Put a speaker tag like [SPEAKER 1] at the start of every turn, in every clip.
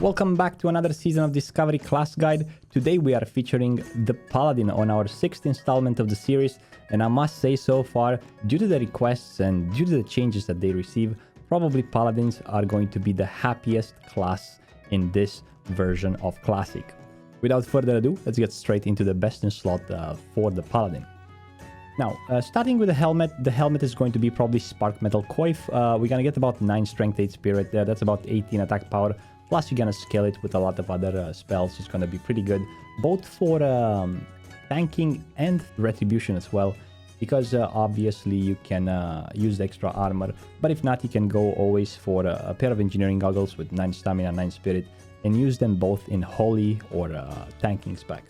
[SPEAKER 1] Welcome back to another season of Discovery Class Guide. Today we are featuring the Paladin on our 6th installment of the series, and I must say so far, due to the requests and due to the changes that they receive, probably Paladins are going to be the happiest class in this version of Classic. Without further ado, let's get straight into the best in slot for the Paladin. Now, starting with the helmet is going to be probably Spark Metal Coif. We're gonna get about 9 Strength, 8 Spirit there, that's about 18 attack power. Plus, you're gonna scale it with a lot of other spells. It's gonna be pretty good, both for tanking and retribution as well. Because obviously you can use the extra armor, but if not, you can go always for a pair of engineering goggles with 9 stamina, 9 spirit, and use them both in holy or tanking spec.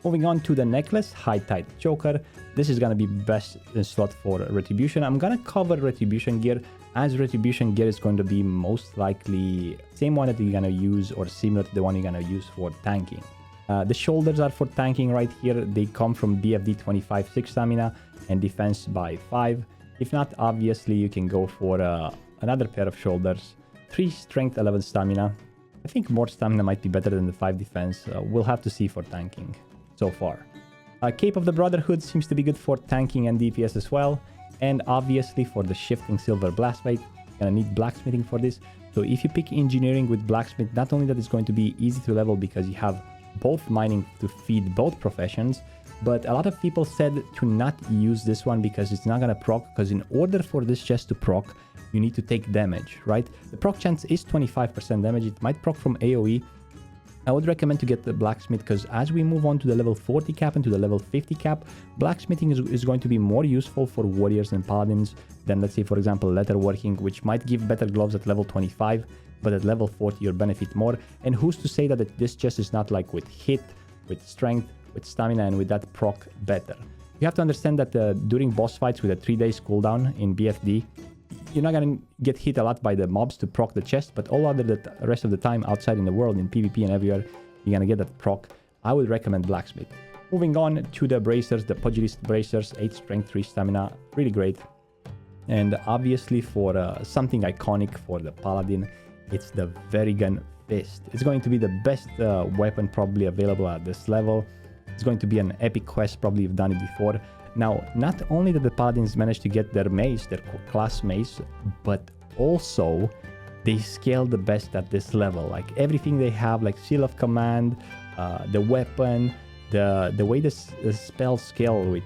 [SPEAKER 1] Moving on to the necklace, High Tide Choker. This is gonna be best in slot for retribution. I'm gonna cover retribution gear, as retribution gear is going to be most likely same one that you're gonna use or similar to the one you're gonna use for tanking. The shoulders are for tanking right here. They come from BFD 25 6 stamina and defense by 5. If not, obviously you can go for another pair of shoulders, 3 strength, 11 stamina. I think more stamina might be better than the 5 defense. We'll have to see for tanking so far. Cape of the Brotherhood seems to be good for tanking and DPS as well. And obviously for the shifting silver blastplate, you're gonna need blacksmithing for this. So if you pick engineering with blacksmith, not only that it's going to be easy to level because you have both mining to feed both professions, but a lot of people said to not use this one because it's not gonna proc, because in order for this chest to proc, you need to take damage, right? The proc chance is 25% damage. It might proc from AoE. I would recommend to get the blacksmith because as we move on to the level 40 cap and to the level 50 cap, blacksmithing is going to be more useful for warriors and paladins than, let's say, for example, leatherworking, which might give better gloves at level 25, but at level 40 you'll benefit more. And who's to say that this chest is not like with hit, with strength, with stamina, and with that proc better. You have to understand that during boss fights with a 3 days cooldown in BFD, you're not gonna get hit a lot by the mobs to proc the chest, but all other the rest of the time outside in the world, in PvP and everywhere, you're gonna get that proc. I would recommend blacksmith. Moving on to the bracers, the pugilist bracers, 8 strength, 3 stamina, really great. And obviously for something iconic for the paladin, it's the Verigan Fist. It's going to be the best weapon probably available at this level. It's going to be an epic quest, probably you've done it before. Now, not only did the paladins manage to get their mace, their class mace, but also they scale the best at this level. Like everything they have, like Seal of Command, the weapon, the way the spells scale with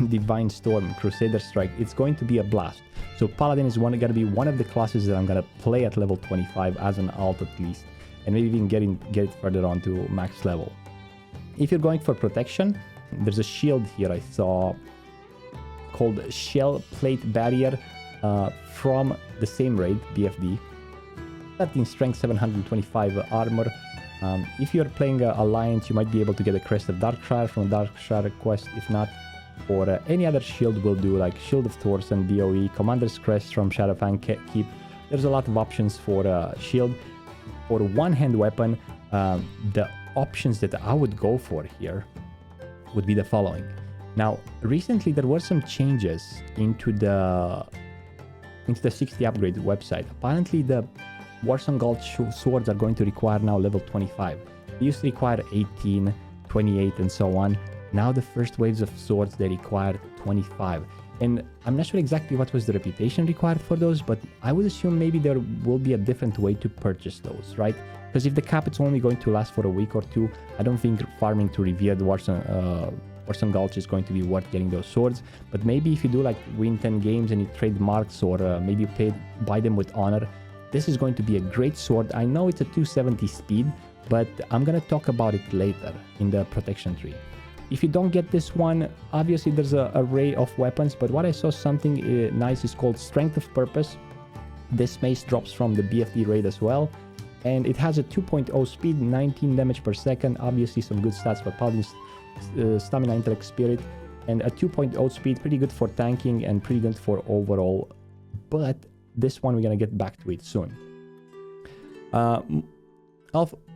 [SPEAKER 1] Divine Storm, Crusader Strike, it's going to be a blast. So Paladin is going to be one of the classes that I'm going to play at level 25 as an alt at least, and maybe even get it further on to max level. If you're going for protection, there's a shield here I saw called Shell Plate Barrier from the same raid, BFD. 13 strength, 725 armor. If you're playing Alliance, you might be able to get a Crest of Darkshire from a Darkshire quest. If not, or any other shield will do, like Shield of Thors and BOE, Commander's Crest from Shadowfang Keep. There's a lot of options for shield. For one-hand weapon, the options that I would go for here would be the following. Now, recently there were some changes into the 60 upgrade website. Apparently, the Warsong Gulch swords are going to require now level 25. They used to require 18, 28, and so on. Now the first waves of swords, they require 25. And I'm not sure exactly what was the reputation required for those, but I would assume maybe there will be a different way to purchase those, right? Because if the cap is only going to last for a week or two, I don't think farming to revere the Warsong Gulch is going to be worth getting those swords. But maybe if you do like win 10 games and you trade marks, or maybe you buy them with honor, this is going to be a great sword. I know it's a 270 speed, but I'm going to talk about it later in the protection tree. If you don't get this one, obviously there's an array of weapons, but what I saw something nice is called Strength of Purpose. This mace drops from the BFD raid as well, and it has a 2.0 speed, 19 damage per second, obviously some good stats for Paladin's stamina, intellect, spirit, and a 2.0 speed, pretty good for tanking and pretty good for overall, but this one we're gonna get back to it soon.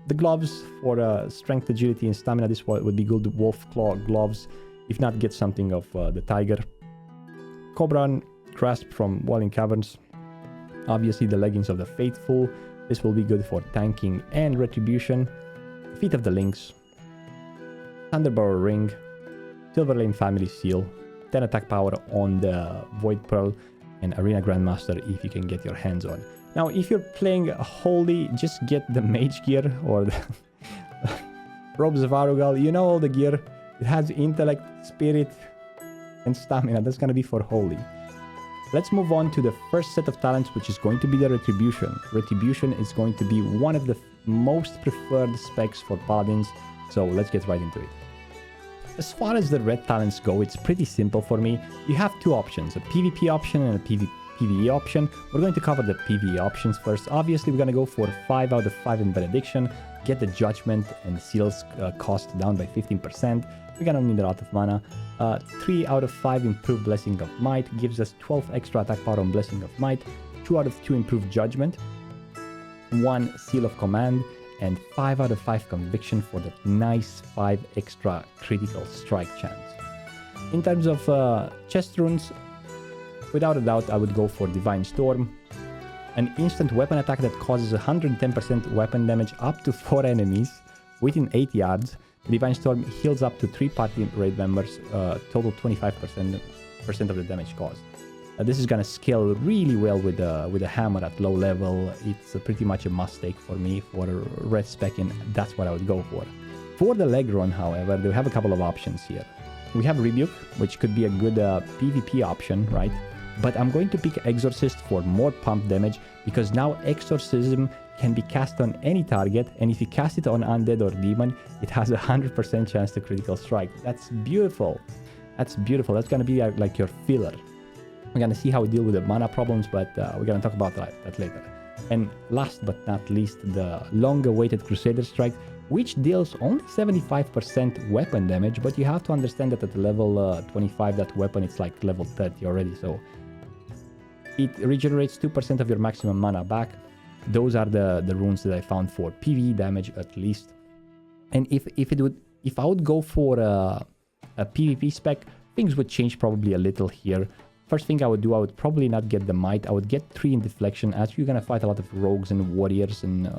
[SPEAKER 1] The gloves for strength, agility, and stamina, this would be good. Wolf Claw gloves. If not, get something of the Tiger. Cobra Grasp from Walling Caverns. Obviously, the leggings of the Faithful. This will be good for tanking and retribution. Feet of the Lynx, Thunderbow Ring, Silverlane Family Seal, 10 attack power on the Void Pearl, and Arena Grandmaster if you can get your hands on. Now, if you're playing Holy, just get the Mage gear or the Robes of Arugal. You know all the gear. It has Intellect, Spirit, and Stamina. That's going to be for Holy. Let's move on to the first set of talents, which is going to be the Retribution. Retribution is going to be one of the most preferred specs for Paladins, so let's get right into it. As far as the red talents go, it's pretty simple for me. You have two options, a PvP option and a PvE option. We're going to cover the PvE options first. Obviously, we're going to go for 5 out of 5 in Benediction, get the Judgment and Seals cost down by 15%. We're going to need a lot of mana. 3 out of 5 improved Blessing of Might gives us 12 extra attack power on Blessing of Might. 2 out of 2 improved Judgment. 1 Seal of Command. And 5 out of 5 Conviction for that nice 5 extra critical strike chance. In terms of chest runes, without a doubt, I would go for Divine Storm. An instant weapon attack that causes 110% weapon damage up to 4 enemies within 8 yards. Divine Storm heals up to 3 party raid members, total 25% of the damage caused. This is gonna scale really well with a hammer at low level. It's pretty much a must take for me for Ret Spec, and that's what I would go for. For the leg run, however, we have a couple of options here. We have Rebuke, which could be a good PvP option, right? But I'm going to pick Exorcist for more pump damage, because now Exorcism can be cast on any target, and if you cast it on Undead or Demon, it has a 100% chance to critical strike. That's beautiful. That's beautiful. That's gonna be like your filler. We're gonna see how we deal with the mana problems, but we're gonna talk about that later. And last but not least, the long-awaited Crusader Strike, which deals only 75% weapon damage, but you have to understand that at level 25, that weapon is like level 30 already, so it regenerates 2% of your maximum mana back. Those are the runes that I found for PvE damage at least. And if I would go for a PvP spec, things would change probably a little here. First thing I would do, I would probably not get the Might. I would get 3 in Deflection, as you're gonna fight a lot of rogues and warriors and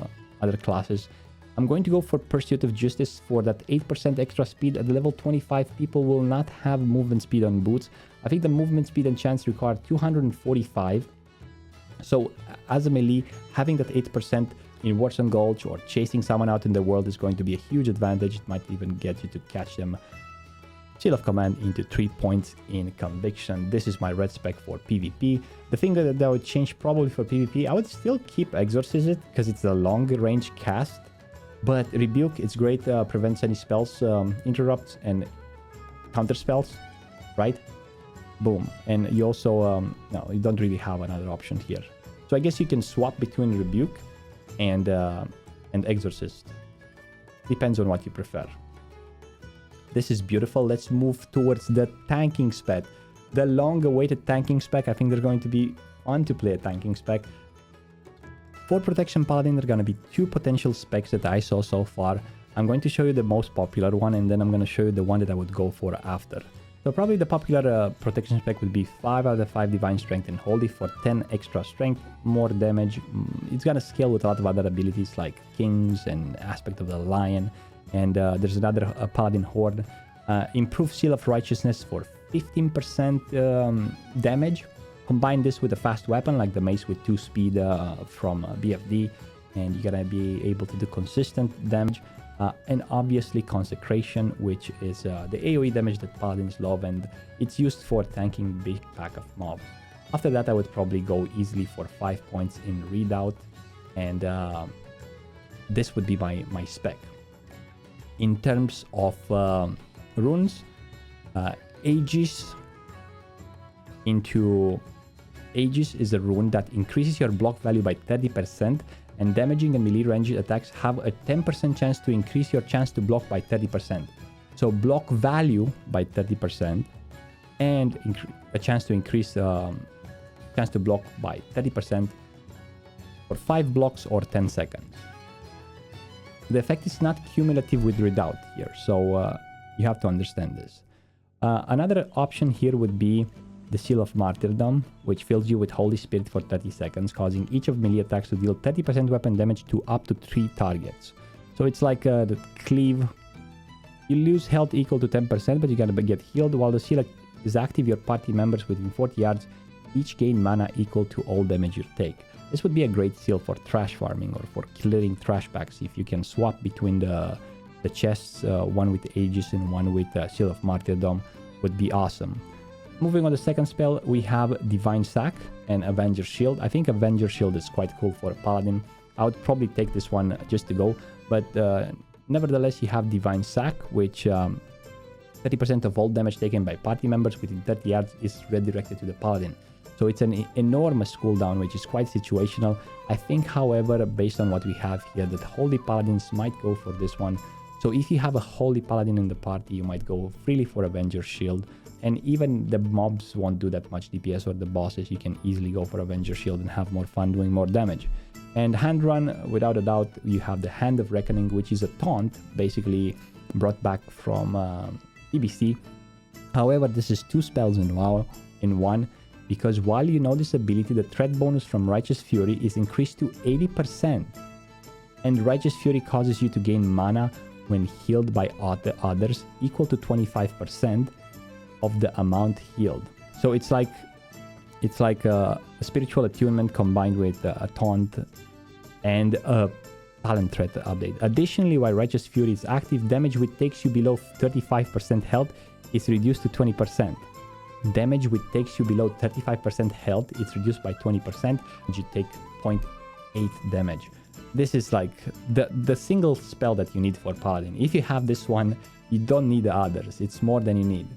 [SPEAKER 1] other classes. I'm going to go for Pursuit of Justice for that 8% extra speed. At the level 25, people will not have movement speed on boots. I think the movement speed and chance require 245. So as a melee, having that 8% in Warsong Gulch or chasing someone out in the world is going to be a huge advantage. It might even get you to catch them. Seal of Command into 3 points in Conviction. This is my red spec for PvP. The thing that I would change probably for PvP, I would still keep Exorcism because it's a long range cast. But Rebuke, it's great, prevents any spells, interrupts and counter spells, right? Boom. And you also, no, you don't really have another option here. So I guess you can swap between Rebuke and Exorcist. Depends on what you prefer. This is beautiful. Let's move towards the tanking spec. The long-awaited tanking spec. I think they're going to be fun to play a tanking spec. For Protection Paladin, there are going to be 2 potential specs that I saw so far. I'm going to show you the most popular one, and then I'm going to show you the one that I would go for after. So probably the popular protection spec would be 5 out of 5 Divine Strength and Holy for 10 extra strength, more damage. It's going to scale with a lot of other abilities like Kings and Aspect of the Lion. And there's another Paladin Horde. Improve Seal of Righteousness for 15% damage. Combine this with a fast weapon like the Mace with 2 speed from BFD, and you're gonna be able to do consistent damage. And obviously Consecration, which is the AoE damage that Paladins love, and it's used for tanking big pack of mob. After that, I would probably go easily for 5 points in Redoubt, and this would be my spec. In terms of runes, Aegis into Aegis is a rune that increases your block value by 30%, and damaging and melee range attacks have a 10% chance to increase your chance to block by 30%. So block value by 30% and a chance to increase chance to block by 30% for 5 blocks or 10 seconds. The effect is not cumulative with Redoubt here, so you have to understand this. Another option here would be the Seal of Martyrdom, which fills you with Holy Spirit for 30 seconds, causing each of melee attacks to deal 30% weapon damage to up to 3 targets. So it's like the cleave. You lose health equal to 10%, but you're gonna get healed. While the seal is active, your party members within 40 yards each gain mana equal to all damage you take. This would be a great seal for trash farming or for clearing trash packs. If you can swap between the chests, one with Aegis and one with Seal of Martyrdom, would be awesome. Moving on to the second spell, we have Divine Sack and Avenger Shield. I think Avenger Shield is quite cool for a Paladin. I would probably take this one just to go, but nevertheless, you have Divine Sack, which 30% of all damage taken by party members within 30 yards is redirected to the Paladin. So it's an enormous cooldown, which is quite situational. I think, however, based on what we have here, that Holy Paladins might go for this one. So if you have a Holy Paladin in the party, you might go freely for Avenger Shield. And even the mobs won't do that much DPS, or the bosses, you can easily go for Avenger Shield and have more fun doing more damage. And Hand Run, without a doubt, you have the Hand of Reckoning, which is a taunt, basically brought back from TBC. However, this is 2 spells in WoW in one, because while you know this ability, the threat bonus from Righteous Fury is increased to 80%. And Righteous Fury causes you to gain mana when healed by others equal to 25% of the amount healed. So it's like a spiritual attunement combined with a taunt and a talent threat update. Additionally, while Righteous Fury is active, damage which takes you below 35% health is reduced to 20%. Damage which takes you below 35% health is reduced by 20%, and you take 0.8 damage. This is like the single spell that you need for Paladin. If you have this one, you don't need the others. It's more than you need.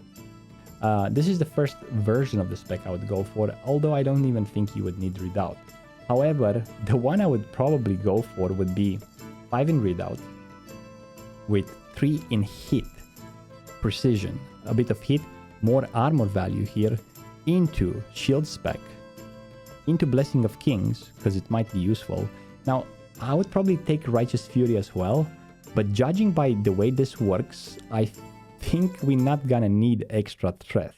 [SPEAKER 1] This is the first version of the spec I would go for, although I don't even think you would need Redoubt. However, the one I would probably go for would be 5 in Redoubt with 3 in hit, precision, a bit of hit, more armor value here, into Shield spec, into Blessing of Kings, because it might be useful. Now, I would probably take Righteous Fury as well, but judging by the way this works, I think we're not gonna need extra threat.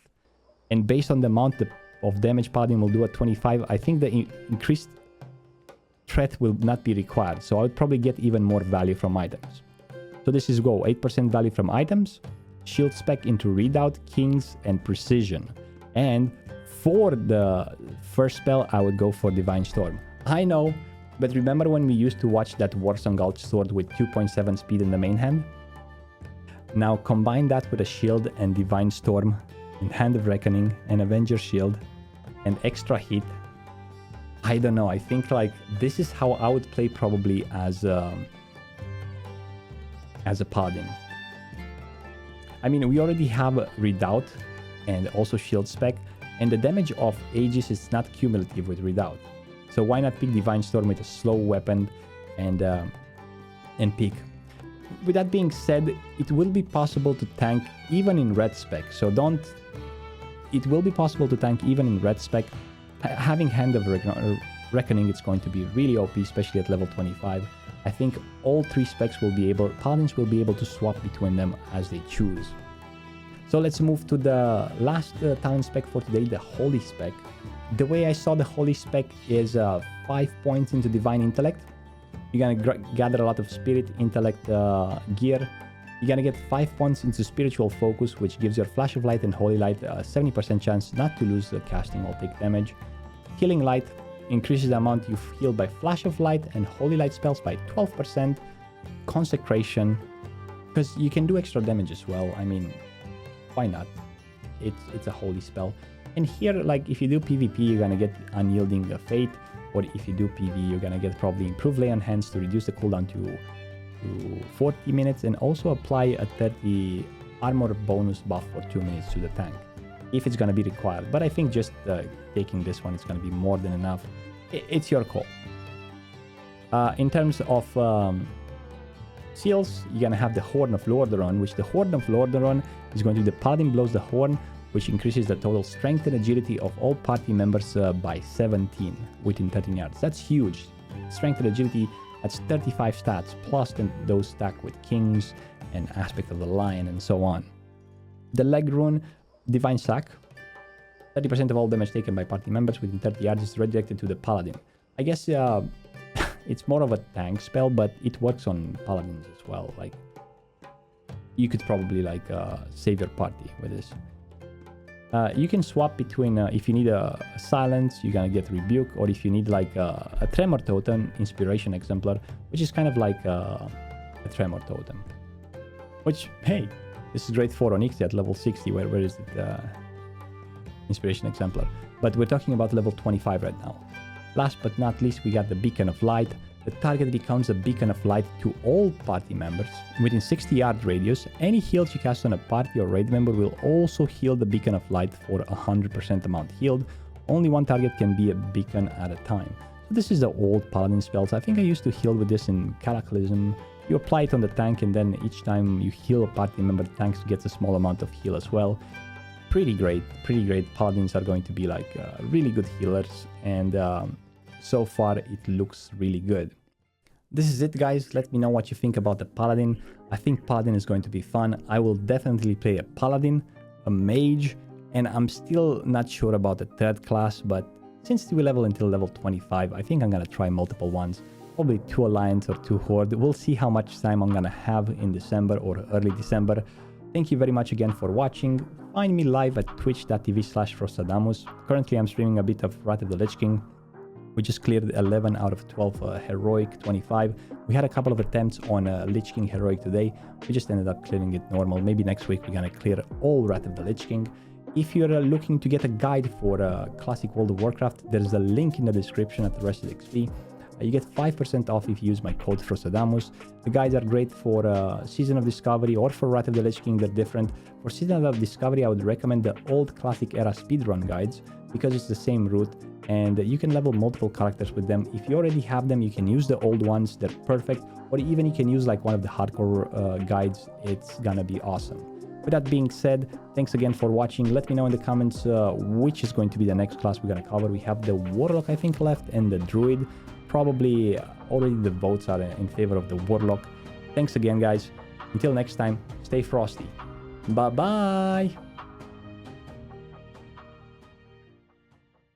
[SPEAKER 1] And based on the amount of damage Paladin will do at 25, I think the increased threat will not be required. So I would probably get even more value from items. So this is go, 8% value from items, Shield spec into Redoubt, Kings, and Precision. And for the first spell, I would go for Divine Storm. I know, but remember when we used to watch that Warsong Gulch sword with 2.7 speed in the main hand? Now combine that with a Shield and Divine Storm, and Hand of Reckoning, and Avenger Shield, and extra hit. I don't know, I think like this is how I would play probably as a Paladin. I mean, we already have Redoubt and also Shield spec, and the damage of Aegis is not cumulative with Redoubt. So why not pick Divine Storm with a slow weapon and pick. With that being said, it will be possible to tank even in Ret Spec. So it will be possible to tank even in Ret Spec. Having Hand of Reckoning, it's going to be really OP, especially at level 25. I think all 3 specs Paladins will be able to swap between them as they choose. So let's move to the last talent spec for today, the Holy spec. The way I saw the Holy spec is 5 points into Divine Intellect. You're gonna gather a lot of Spirit, Intellect gear. You're gonna get 5 points into Spiritual Focus, which gives your Flash of Light and Holy Light a 70% chance not to lose the casting or take damage. Healing Light increases the amount you heal by Flash of Light and Holy Light spells by 12%. Consecration, because you can do extra damage as well. I mean, why not? It's a holy spell. And here, like, if you do PvP, you're gonna get Unyielding Fate, or if you do PvE, you're gonna get probably Improved Lay on Hands to reduce the cooldown to 40 minutes, and also apply a 30 armor bonus buff for 2 minutes to the tank, if it's gonna be required. But I think just taking this one is gonna be more than enough. It's your call. In terms of seals, you're gonna have the Horn of Lordaeron, which the Horn of Lordaeron is going to be the Paladin blows the horn, which increases the total strength and agility of all party members by 17 within 13 yards. That's huge. Strength and agility, that's 35 stats, plus those stack with Kings and Aspect of the Lion and so on. The leg rune, Divine Sack. 30% of all damage taken by party members within 30 yards is redirected to the Paladin. I guess it's more of a tank spell, but it works on Paladins as well. Like, you could probably like save your party with this. You can swap between if you need a silence, you're gonna get rebuke, or if you need like a tremor totem, inspiration exemplar, which is kind of like a tremor totem. Which, hey, this is great for Onyxia at level 60. Where is it? Inspiration exemplar. But we're talking about level 25 right now. Last but not least, we got the Beacon of Light. The target becomes a beacon of light to all party members. Within 60-yard radius, any heals you cast on a party or raid member will also heal the beacon of light for 100% amount healed. Only one target can be a beacon at a time. So this is the old Paladin spells. I think I used to heal with this in Cataclysm. You apply it on the tank, and then each time you heal a party member, the tank gets a small amount of heal as well. Pretty great. Paladins are going to be like really good healers, and so far it looks really good. This is it, guys. Let me know what you think about the Paladin. I think Paladin is going to be fun. I will definitely play a Paladin, a Mage, and I'm still not sure about the third class, but since we level until level 25, I think I'm gonna try multiple ones. Probably 2 Alliance or 2 Horde. We'll see how much time I'm gonna have in December or early December. Thank you very much again for watching. Find me live at twitch.tv/Frostadamus. Currently I'm streaming a bit of Wrath of the Lich King. We just cleared 11 out of 12 Heroic 25. We had a couple of attempts on Lich King Heroic today. We just ended up clearing it normal. Maybe next week we're gonna clear all Wrath of the Lich King. If you're looking to get a guide for Classic World of Warcraft, there's a link in the description at the rest of the XP. You get 5% off if you use my code Frostadamus. The guides are great for Season of Discovery or for Wrath of the Lich King. They're different. For Season of Discovery, I would recommend the old Classic Era speedrun guides because it's the same route and you can level multiple characters with them. If you already have them, you can use the old ones. They're perfect. Or even you can use like one of the hardcore guides. It's gonna be awesome. With that being said, thanks again for watching. Let me know in the comments which is going to be the next class we're gonna cover. We have the Warlock, I think, left, and the Druid. Probably already the votes are in favor of the Warlock. Thanks again, guys. Until next time, stay frosty. Bye-bye.